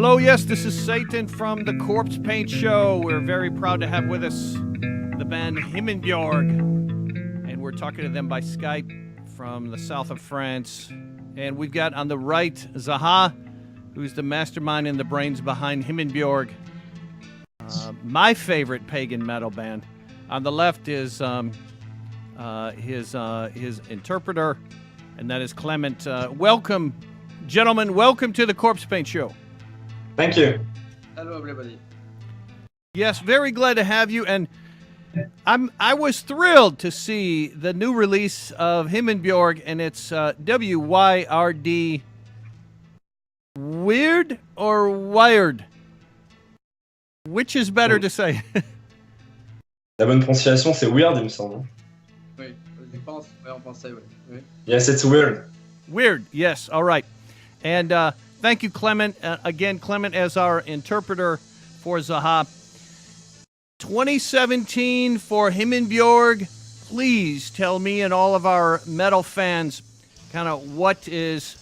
Hello, yes, this is Satan from the Corpse Paint Show. We're very proud to have with us the band Himinbjorg, and we're talking to them by Skype from the south of France. And we've got on the right Zahaah, who's the mastermind and the brains behind Himinbjorg, my favorite pagan metal band. On the left is his interpreter, and that is Clement. Welcome, gentlemen. Welcome to the Corpse Paint Show. Thank you. Hello, everybody. Yes, very glad to have you. And I was thrilled to see the new release of Himinbjorg, and it's Wyrd. Wyrd or Wyrd? Which is better to say? La bonne prononciation, c'est Wyrd, il me semble. Oui, je pense, oui, on pensait, oui. Oui. Yes, it's Wyrd. Wyrd, yes, all right. And thank you, Clement. Again, Clement as our interpreter for Zahaah. 2017 for Himinbjorg. Please tell me and all of our metal fans kind of what is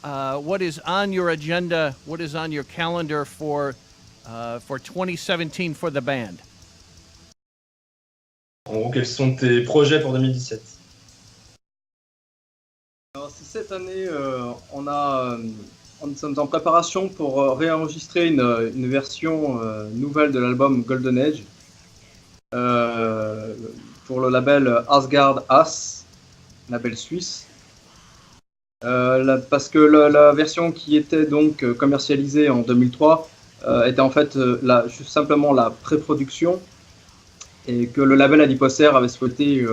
on your agenda, what is on your calendar for 2017 for the band. En gros, quels sont tes projets pour 2017? Alors, cette année, nous sommes en préparation pour réenregistrer une version nouvelle de l'album Golden Age pour le label Asgard As, label suisse. Parce que la version qui était donc commercialisée en 2003 était en fait juste simplement la pré-production, et que le label Adiposer avait souhaité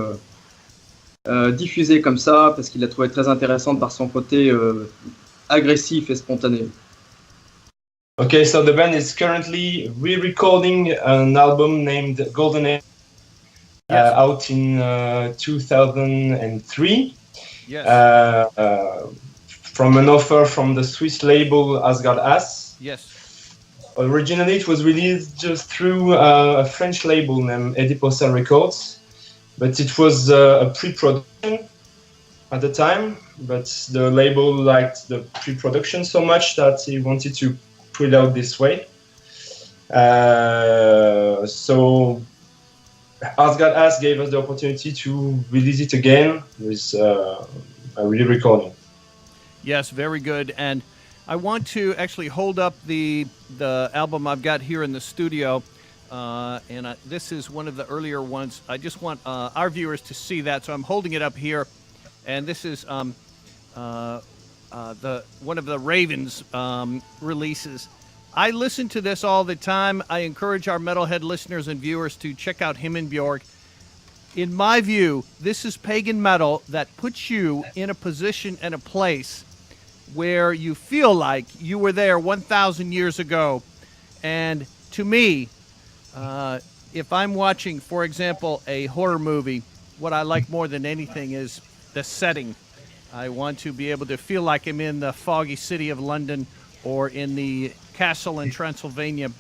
diffuser comme ça parce qu'il l'a trouvé très intéressante par son côté agressif et spontané. Okay, so the band is currently re-recording an album named Golden Age, out in 2003. Yes. From an offer from the Swiss label Asgard As. Yes. Originally, it was released just through a French label named Adiposer Records, but it was a pre-production at the time. But the label liked the pre-production so much that he wanted to put it out this way. So Asgard As gave us the opportunity to release it again with a re-recording. Yes, very good. And I want to actually hold up the album I've got here in the studio, and this is one of the earlier ones. I just want our viewers to see that, so I'm holding it up here. And this is one of the Ravens releases. I listen to this all the time. I encourage our metalhead listeners and viewers to check out Himinbjorg. In my view, this is pagan metal that puts you in a position and a place where you feel like you were there 1,000 years ago. And to me, if I'm watching, for example, a horror movie, what I like more than anything is the setting. I want to be able to feel like I'm in the foggy city of London or in the castle in Transylvania.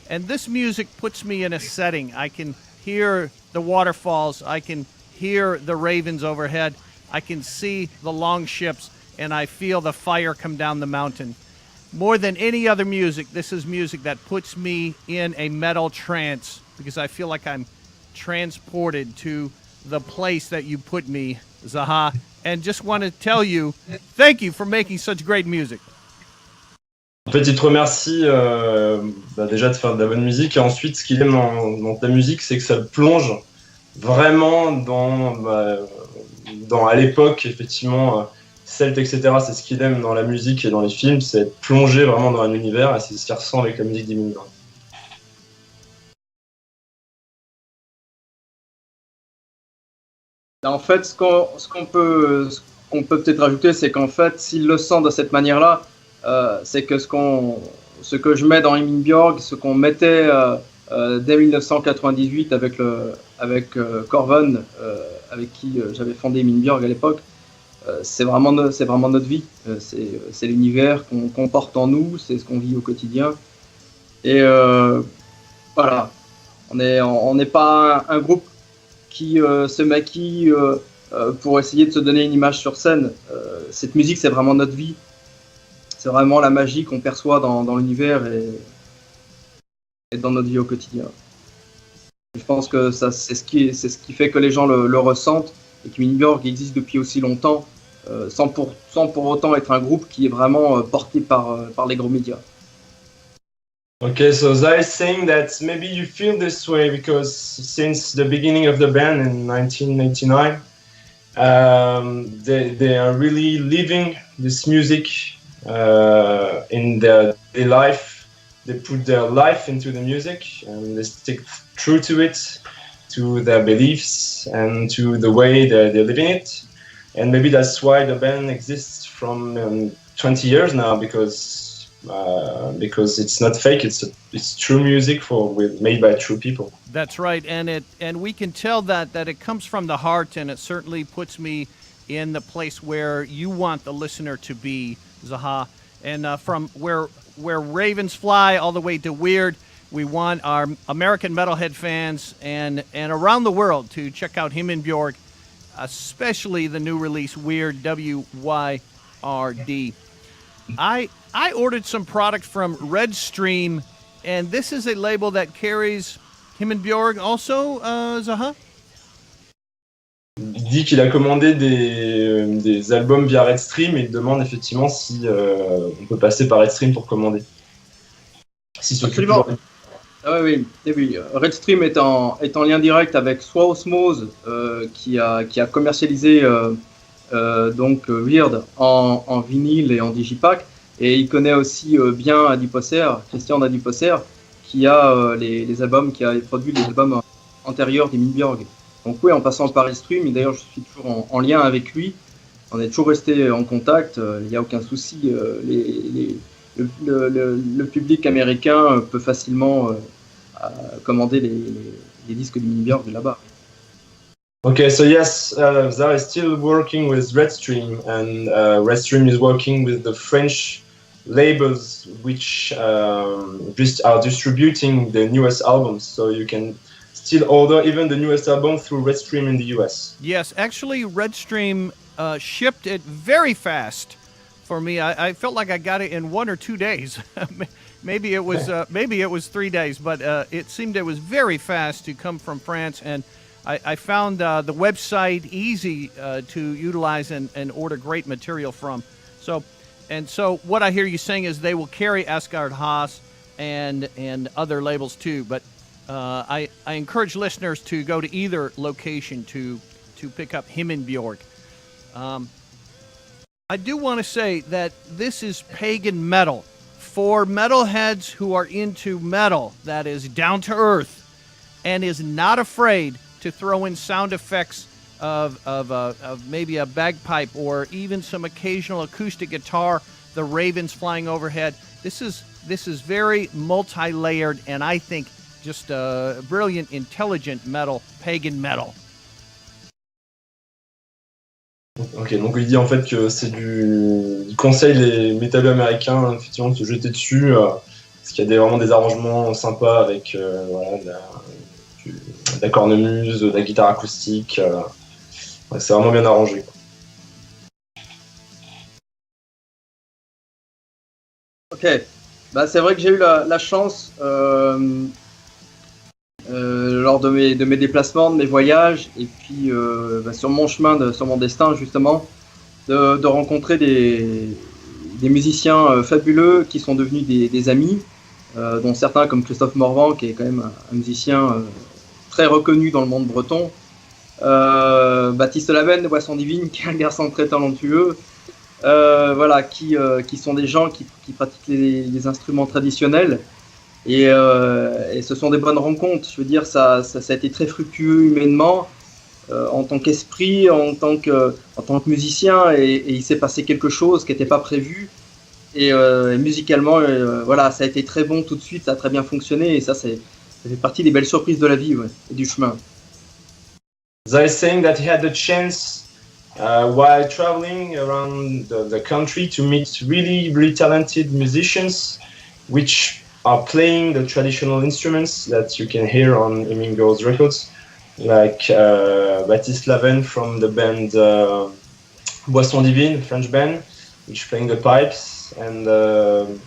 And this music puts me in a setting. I can hear the waterfalls. I can hear the ravens overhead. I can see the long ships, and I feel the fire come down the mountain. More than any other music, this is music that puts me in a metal trance because I feel like I'm transported to the place that you put me, Zahaah. And just want to tell you, thank you for making such great music. En fait, il te remercie déjà de faire de la bonne musique, et ensuite, ce qu'il aime dans ta musique, c'est que ça le plonge vraiment dans à l'époque, effectivement, celte, etc. C'est ce qu'il aime dans la musique et dans les films, c'est être plongé vraiment dans un univers, et c'est ce qu'il ressent avec la musique d'Himinbjorg. En fait, ce qu'on peut peut-être rajouter, c'est qu'en fait, s'il le sent de cette manière-là, c'est que ce que je mets dans Himinbjorg, ce qu'on mettait dès 1998 avec Corven, avec qui j'avais fondé Himinbjorg à l'époque, c'est vraiment notre vie. C'est l'univers qu'on porte en nous, c'est ce qu'on vit au quotidien. Et voilà, on n'est pas un groupe qui se maquille pour essayer de se donner une image sur scène. Cette musique, c'est vraiment notre vie. c'est vraiment la magie qu'on perçoit dans l'univers et dans notre vie au quotidien. Je pense que ça, c'est ce qui fait que les gens le ressentent et que Himinbjorg existe depuis aussi longtemps, sans pour autant être un groupe qui est vraiment porté par les gros médias. Okay, so Zahaah is saying that maybe you feel this way because since the beginning of the band in 1989, they are really living this music in their life. They put their life into the music and they stick true to it, to their beliefs and to the way they're living it. And maybe that's why the band exists from 20 years now, because it's not fake, it's true music made by true people. That's right, and we can tell that it comes from the heart, and it certainly puts me in the place where you want the listener to be, Zahaah. And from where ravens fly all the way to Wyrd, we want our American metalhead fans and around the world to check out Himinbjorg, especially the new release Wyrd, W-Y-R-D. I ordered some product from Redstream, and this is a label that carries Himinbjorg also, Zahaah? Il dit qu'il a commandé des albums via Redstream et il demande effectivement si on peut passer par Redstream pour commander. Absolument. Ah oui, et oui. Redstream est en lien direct avec soit Osmose, qui a commercialisé donc Wyrd en vinyle et en digipack, et il connaît aussi bien Christian Adiposer, qui a les albums, qui a produit les albums antérieurs d'Himinbjorg. Donc oui, en passant par Redstream, et d'ailleurs je suis toujours en lien avec lui, on est toujours resté en contact, il n'y a aucun souci, le public américain peut facilement commander les disques d'Himinbjorg là-bas. Okay, so yes, Zahaah is still working with Redstream, and Redstream is working with the French labels which just are distributing the newest albums, so you can still order even the newest album through Redstream in the US. Yes, actually Redstream shipped it very fast for me. I felt like I got it in 1 or 2 days. Maybe it was 3 days, but it seemed it was very fast to come from France, and I found the website easy to utilize and order great material from. So what I hear you saying is they will carry Asgard Haas and other labels too, but I encourage listeners to go to either location to pick up Himinbjorg. I do want to say that this is pagan metal. For metalheads who are into metal that is down to earth and is not afraid to throw in sound effects of maybe a bagpipe or even some occasional acoustic guitar, the ravens flying overhead. This is very multi-layered, and I think just brilliant, intelligent metal, pagan metal. Ok, donc il dit en fait que il conseille les métalleux américains effectivement de se jeter dessus, parce qu'il y a vraiment des arrangements sympas avec de la cornemuse, de la guitare acoustique. C'est vraiment bien arrangé, quoi. Ok, bah, c'est vrai que j'ai eu la chance lors de mes déplacements, de mes voyages, et puis sur mon chemin, sur mon destin justement, de rencontrer des musiciens fabuleux qui sont devenus des amis, dont certains comme Christophe Morvan, qui est quand même un musicien très reconnu dans le monde breton, Baptiste Lavenne de Boisson Divine, qui est un garçon très talentueux, voilà, qui sont des gens qui pratiquent les instruments traditionnels. Et ce sont des bonnes rencontres. Je veux dire, ça a été très fructueux humainement, en tant qu'esprit, en tant que musicien, et il s'est passé quelque chose qui n'était pas prévu. Et musicalement, voilà, ça a été très bon tout de suite, ça a très bien fonctionné, et ça fait partie des belles surprises de la vie, ouais, et du chemin. Zahaah is saying that he had the chance while traveling around the country to meet really, really talented musicians which are playing the traditional instruments that you can hear on Himinbjorg's records, like Baptiste Lavenne from the band Boisson Divine, French band, which playing the pipes, and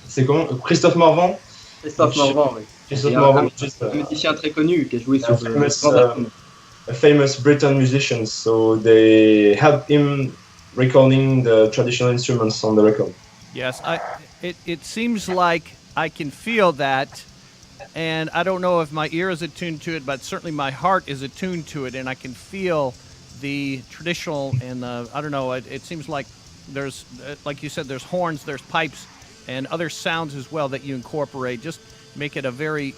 c'est comment Christophe Morvan. Christophe Morvan, oui. Christophe Morvan, Un musicien très connu qui a joué sur le famous, grand album. a famous Britain musician, so they helped him recording the traditional instruments on the record. Yes, it seems like I can feel that, and I don't know if my ear is attuned to it, but certainly my heart is attuned to it, and I can feel the traditional and I don't know. It seems like there's, like you said, there's horns, there's pipes, and other sounds as well that you incorporate. Just make it a very,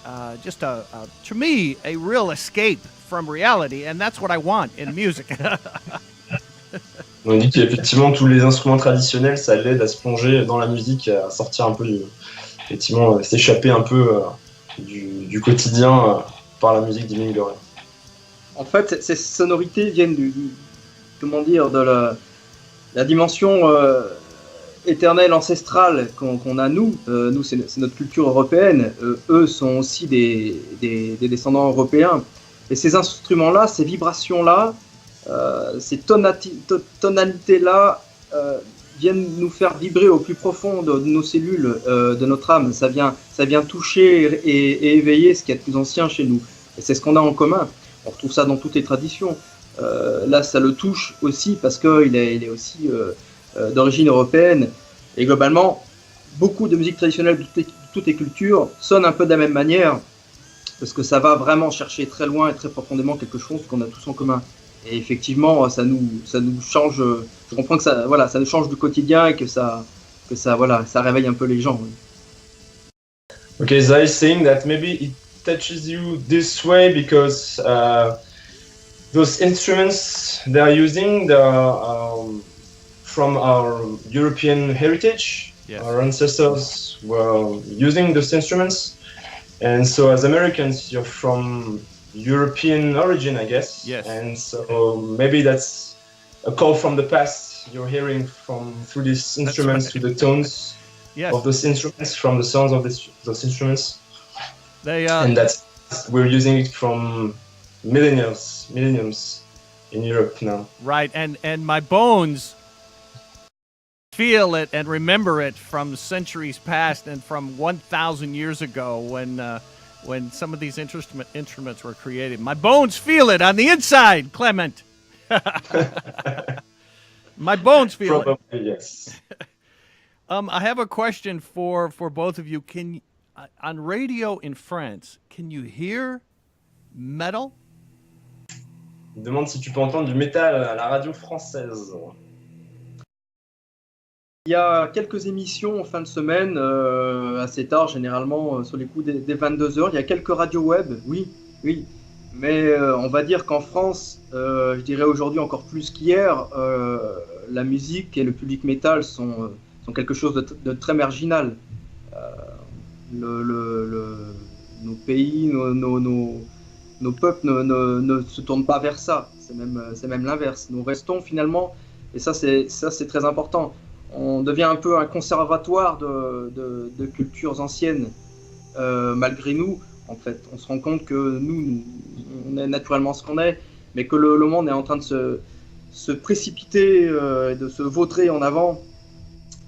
to me, a real escape from reality, and that's what I want in music. On dit qu'effectivement tous les instruments traditionnels, ça l'aide à se plonger dans la musique, à sortir un peu, effectivement, s'échapper un peu du quotidien par la musique d'Himinbjorg. En fait, ces sonorités viennent de la dimension éternelle, ancestrale qu'on a nous. Nous, c'est notre culture européenne. Eux sont aussi des descendants européens. Et ces instruments-là, ces vibrations-là, ces tonalités-là viennent nous faire vibrer au plus profond de nos cellules, de notre âme. Ça vient toucher et éveiller ce qu'il y a de plus ancien chez nous. Et c'est ce qu'on a en commun. On retrouve ça dans toutes les traditions. Là, ça le touche aussi parce qu'il est aussi d'origine européenne. Et globalement, beaucoup de musique traditionnelle de toutes les cultures sonnent un peu de la même manière parce que ça va vraiment chercher très loin et très profondément quelque chose qu'on a tous en commun. Et effectivement, ça nous change. Je comprends que ça nous change du quotidien et que ça réveille un peu les gens. Oui. Okay, Zahaah is saying that maybe it touches you this way because those instruments they are using from our European heritage. Yes. Our ancestors were using those instruments, and so as Americans, you're from European origin, I guess. Yes. And so maybe that's a call from the past. You're hearing through these instruments, right. through the tones Yes. of those instruments, from the sounds of those instruments. And We're using it from millenniums in Europe now. right, and my bones feel it and remember it from centuries past and from 1,000 years ago when some of these instruments were created. My bones feel it on the inside, Clement. My bones feel it. Probably, yes. I have a question for both of you. On radio in France, can you hear metal? Il demande si tu peux entendre du métal à la radio française. Il y a quelques émissions en fin de semaine, assez tard généralement, sur les coups des 22h. Il y a quelques radios web, oui. Mais on va dire qu'en France, je dirais aujourd'hui encore plus qu'hier, la musique et le public métal sont quelque chose de très marginal. Nos pays, nos peuples ne se tournent pas vers ça. C'est même l'inverse. Nous restons finalement, et ça c'est très important, on devient un peu un conservatoire de cultures anciennes. Malgré nous, en fait, on se rend compte que nous on est naturellement ce qu'on est, mais que le monde est en train de se précipiter, de se vautrer en avant.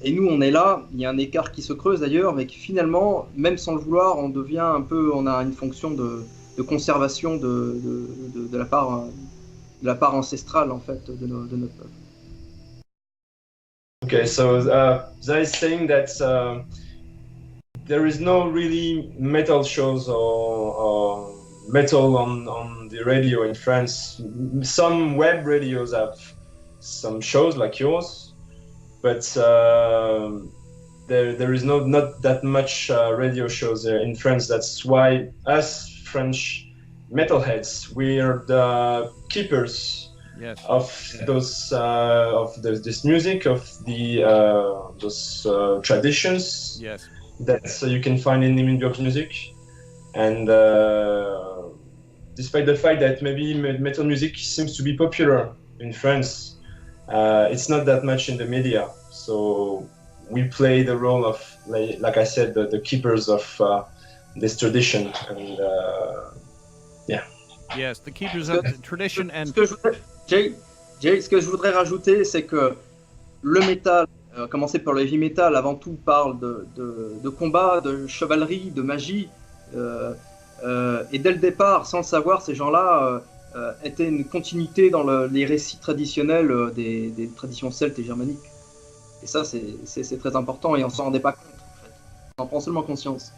Et nous, on est là, il y a un écart qui se creuse d'ailleurs, mais qui finalement, même sans le vouloir, on a une fonction de conservation de la part ancestrale en fait de notre peuple. Okay, so Zahaah is saying that there is no really metal shows or metal on the radio in France. Some web radios have some shows like yours, but there is not that much radio shows in France. That's why us French metalheads, we're the keepers. Yes. Of this music, of those traditions. Yes. That you can find in Himinbjorg's music, and despite the fact that maybe metal music seems to be popular in France, it's not that much in the media. So we play the role of, like I said, the keepers of this tradition, and yeah. Yes, the keepers of the tradition and. Jay, ce que je voudrais rajouter, c'est que le métal commencer par le heavy metal, avant tout parle de combat, de chevalerie, de magie. Et dès le départ, sans le savoir, ces gens-là étaient une continuité dans les récits traditionnels des traditions celtes et germaniques. Et ça, c'est très important et on s'en rendait pas compte. En fait. On en prend seulement conscience.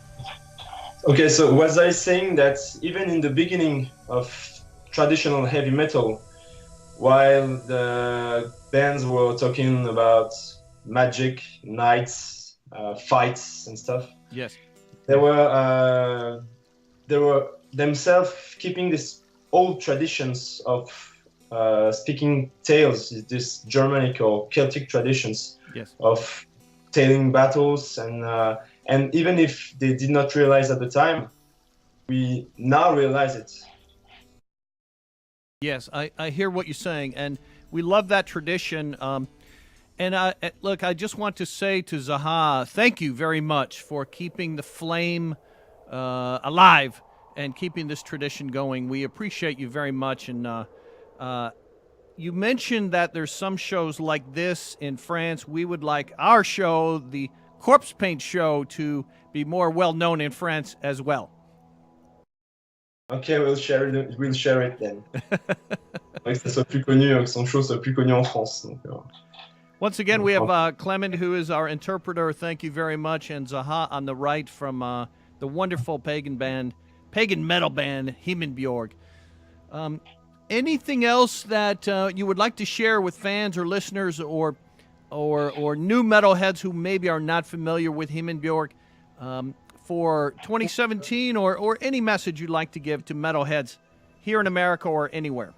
Okay, so was I saying that even in the beginning of traditional heavy metal, while the bands were talking about magic, knights, fights, and stuff, Yes. they were themselves keeping these old traditions of speaking tales, this Germanic or Celtic traditions Yes. of telling battles, and even if they did not realize at the time, we now realize it. Yes, I hear what you're saying, and we love that tradition. And look, I just want to say to Zahaah, thank you very much for keeping the flame alive and keeping this tradition going. We appreciate you very much. And you mentioned that there's some shows like this in France. We would like our show, the Corpse Paint Show, to be more well known in France as well. Okay, we'll share it then. Que ça soit plus connu, que son show soit plus connu en France. Donc, Once again, we have Clement, who is our interpreter. Thank you very much. And Zahaah on the right from the wonderful pagan metal band, Himinbjorg. Anything else that you would like to share with fans or listeners or new metalheads who maybe are not familiar with Himinbjorg for 2017 or any message you'd like to give to metalheads here in America or anywhere?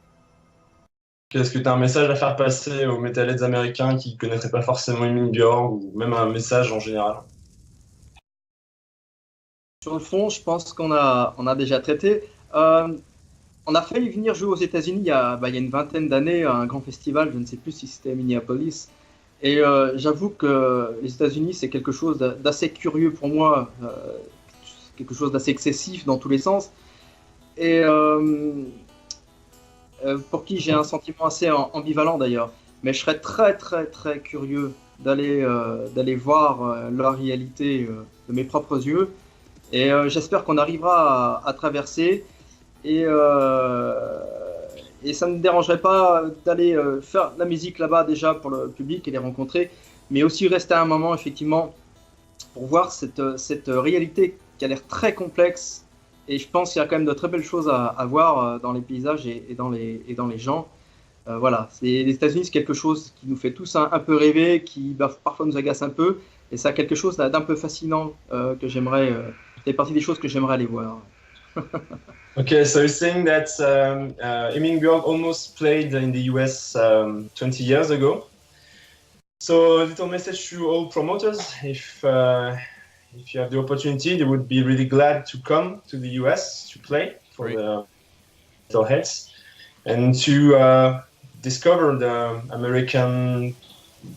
Est-ce que tu as un message à faire passer aux metalheads américains qui ne connaîtraient pas forcément Himinbjorg ou même un message en général? Sur le fond, je pense qu'on a déjà traité. On a failli venir jouer aux États-Unis il y a une vingtaine d'années à un grand festival, je ne sais plus si c'était à Minneapolis. Et j'avoue que les États-Unis, c'est quelque chose d'assez curieux pour moi, quelque chose d'assez excessif dans tous les sens. Et pour qui j'ai un sentiment assez ambivalent d'ailleurs. Mais je serais très très très curieux d'aller voir la réalité de mes propres yeux. Et j'espère qu'on arrivera à traverser. Et ça ne me dérangerait pas d'aller faire de la musique là-bas déjà pour le public et les rencontrer, mais aussi rester un moment effectivement pour voir cette réalité qui a l'air très complexe. Et je pense qu'il y a quand même de très belles choses à voir dans les paysages et dans les gens. Voilà, les États-Unis, c'est quelque chose qui nous fait tous un peu rêver, qui parfois nous agace un peu, et ça a quelque chose d'un peu fascinant que j'aimerais. C'est partie des choses que j'aimerais aller voir. Okay, so you're saying that Himinbjorg almost played in the US 20 years ago. So a little message to all promoters: if you have the opportunity, they would be really glad to come to the US to play for the metalheads and to discover the American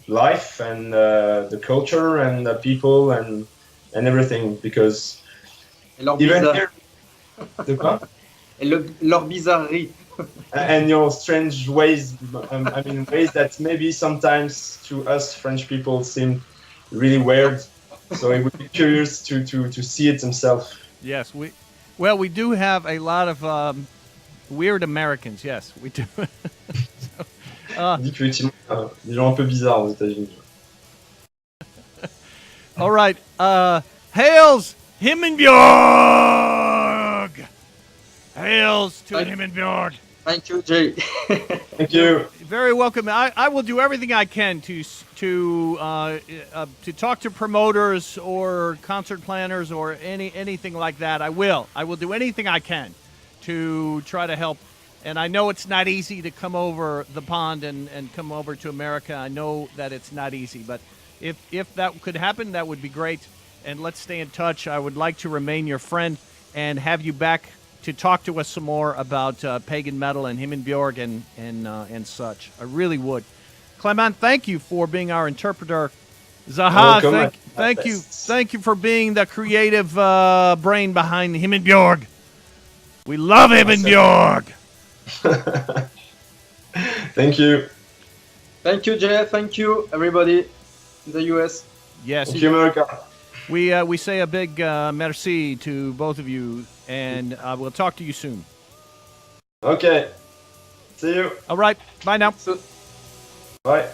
life and the culture and the people and everything, because even here. De quoi? Et leur bizarrerie. And your strange ways, I mean, ways that maybe sometimes to us French people seem really weird. So I would be curious to see it himself. Yes, we do have a lot of weird Americans. Yes, we do. On dit qu'effectivement, des gens un peu bizarres aux États-Unis. All right, hails Himinbjorg! Hails to Himinbjorg! Thank you, Jay. Thank you. Very welcome. I will do everything I can to talk to promoters or concert planners or anything like that. I will do anything I can to try to help. And I know it's not easy to come over the pond and come over to America. I know that it's not easy, but if that could happen, that would be great. And let's stay in touch. I would like to remain your friend and have you back to talk to us some more about pagan metal and Himinbjorg and such. I really would. Clement, thank you for being our interpreter. Zahaah, thank you for being the creative brain behind Himinbjorg. We love Himinbjorg. Thank you. Thank you, Jay. Thank you, everybody. in the US. Yes. Thank you, America. We say a big merci to both of you, and we'll talk to you soon. Okay. See you. All right. Bye now. So, Bye.